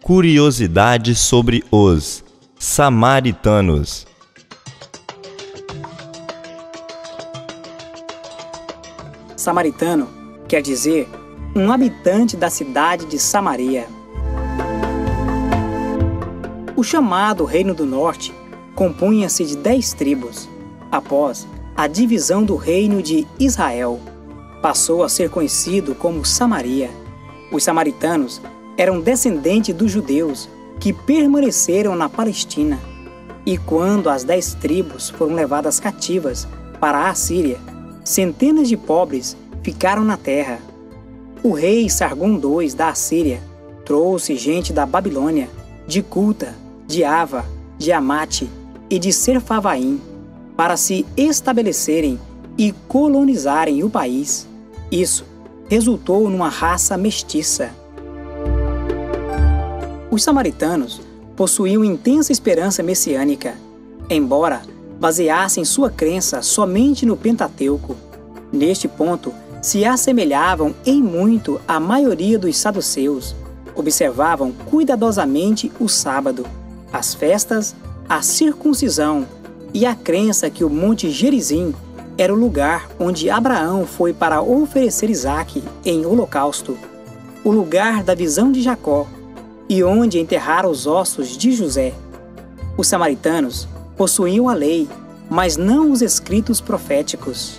Curiosidade sobre os samaritanos. Samaritano quer dizer um habitante da cidade de Samaria. O chamado Reino do Norte compunha-se de 10 tribos. Após a divisão do reino de Israel, passou a ser conhecido como Samaria. Os samaritanos eram descendentes dos judeus que permaneceram na Palestina. E quando as 10 tribos foram levadas cativas para a Assíria, centenas de pobres ficaram na terra. O rei Sargom II da Assíria trouxe gente da Babilônia, de Cuta, de Ava, de Amate e de Serfavaim para se estabelecerem e colonizarem o país. Isso resultou numa raça mestiça. Os samaritanos possuíam intensa esperança messiânica, embora baseassem sua crença somente no Pentateuco. Neste ponto, se assemelhavam em muito à maioria dos saduceus. Observavam cuidadosamente o sábado, as festas, a circuncisão e a crença que o Monte Gerizim era o lugar onde Abraão foi para oferecer Isaque em holocausto, o lugar da visão de Jacó e onde enterraram os ossos de José. Os samaritanos possuíam a lei, mas não os escritos proféticos.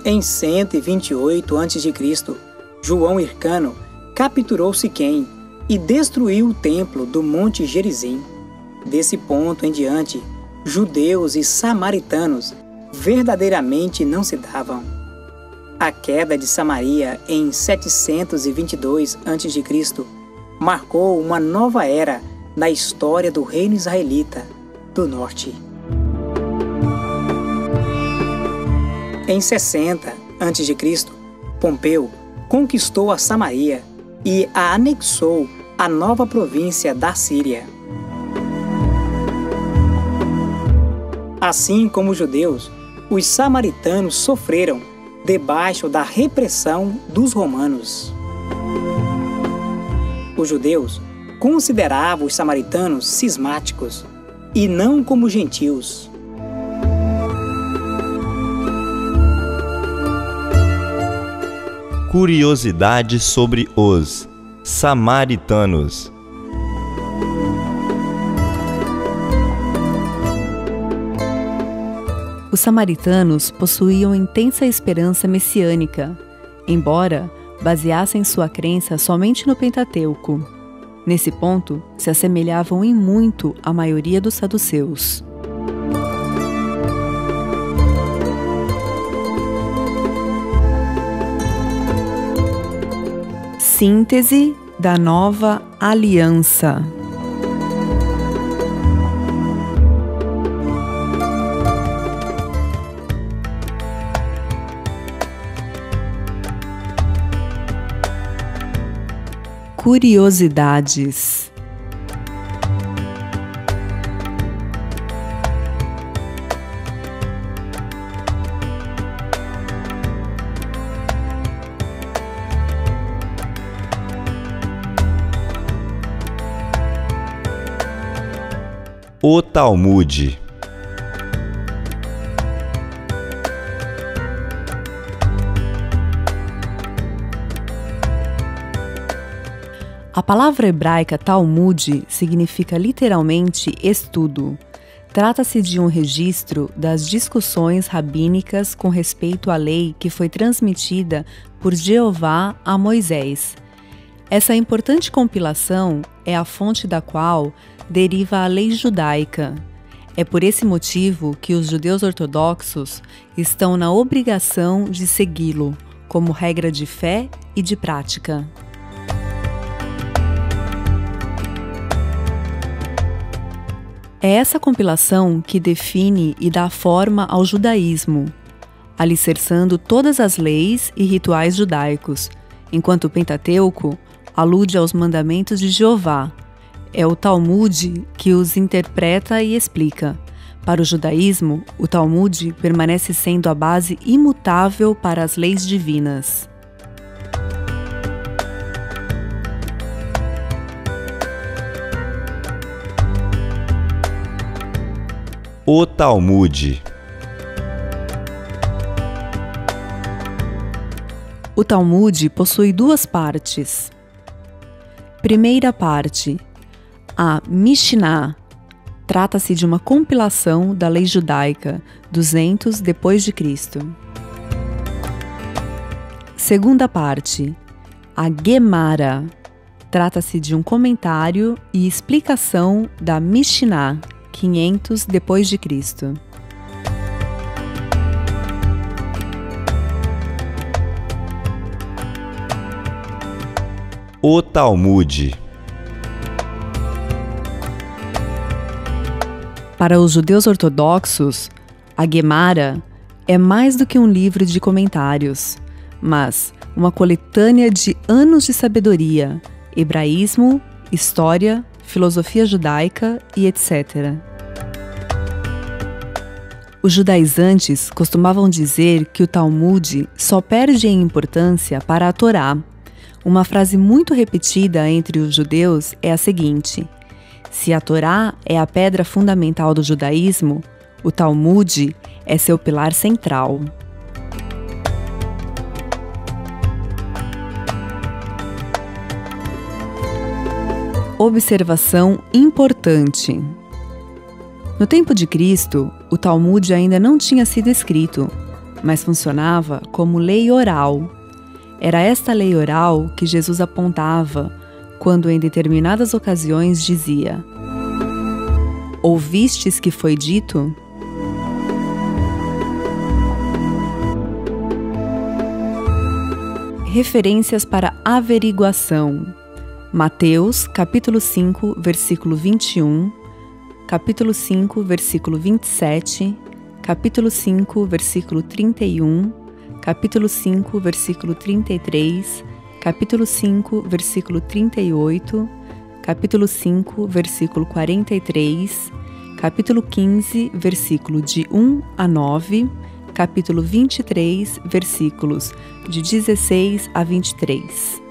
Em 128 a.C., João Hircano capturou Siquém e destruiu o templo do Monte Gerizim. Desse ponto em diante, judeus e samaritanos verdadeiramente não se davam. A queda de Samaria em 722 a.C. marcou uma nova era na história do reino israelita do norte. Em 60 a.C., Pompeu conquistou a Samaria e a anexou à nova província da Síria. Assim como os judeus, os samaritanos sofreram debaixo da repressão dos romanos. Os judeus consideravam os samaritanos cismáticos e não como gentios. Curiosidade sobre os samaritanos. Os samaritanos possuíam intensa esperança messiânica, embora baseassem sua crença somente no Pentateuco. Nesse ponto, se assemelhavam em muito à maioria dos saduceus. Síntese da Nova Aliança. Curiosidades. O Talmude. A palavra hebraica Talmud significa literalmente estudo. Trata-se de um registro das discussões rabínicas com respeito à lei que foi transmitida por Jeová a Moisés. Essa importante compilação é a fonte da qual deriva a lei judaica. É por esse motivo que os judeus ortodoxos estão na obrigação de segui-lo, como regra de fé e de prática. É essa compilação que define e dá forma ao judaísmo, alicerçando todas as leis e rituais judaicos, enquanto o Pentateuco alude aos mandamentos de Jeová. É o Talmud que os interpreta e explica. Para o judaísmo, o Talmud permanece sendo a base imutável para as leis divinas. O Talmude. O Talmude possui duas partes. Primeira parte, a Mishnah, trata-se de uma compilação da lei judaica, 200 depois de Cristo. Segunda parte, a Gemara, trata-se de um comentário e explicação da Mishnah, 500 depois de Cristo. O Talmude. Para os judeus ortodoxos, a Gemara é mais do que um livro de comentários, mas uma coletânea de anos de sabedoria, hebraísmo, história, filosofia judaica e etc. Os judaizantes costumavam dizer que o Talmude só perde em importância para a Torá. Uma frase muito repetida entre os judeus é a seguinte: se a Torá é a pedra fundamental do judaísmo, o Talmude é seu pilar central. Observação importante. No tempo de Cristo, o Talmude ainda não tinha sido escrito, mas funcionava como lei oral. Era esta lei oral que Jesus apontava quando, em determinadas ocasiões, dizia: ouvistes que foi dito? Referências para averiguação. Mateus, capítulo 5, versículo 21, capítulo 5, versículo 27, capítulo 5, versículo 31, capítulo 5, versículo 33, capítulo 5, versículo 38, capítulo 5, versículo 43, capítulo 15, versículo de 1 a 9, capítulo 23, versículos de 16 a 23.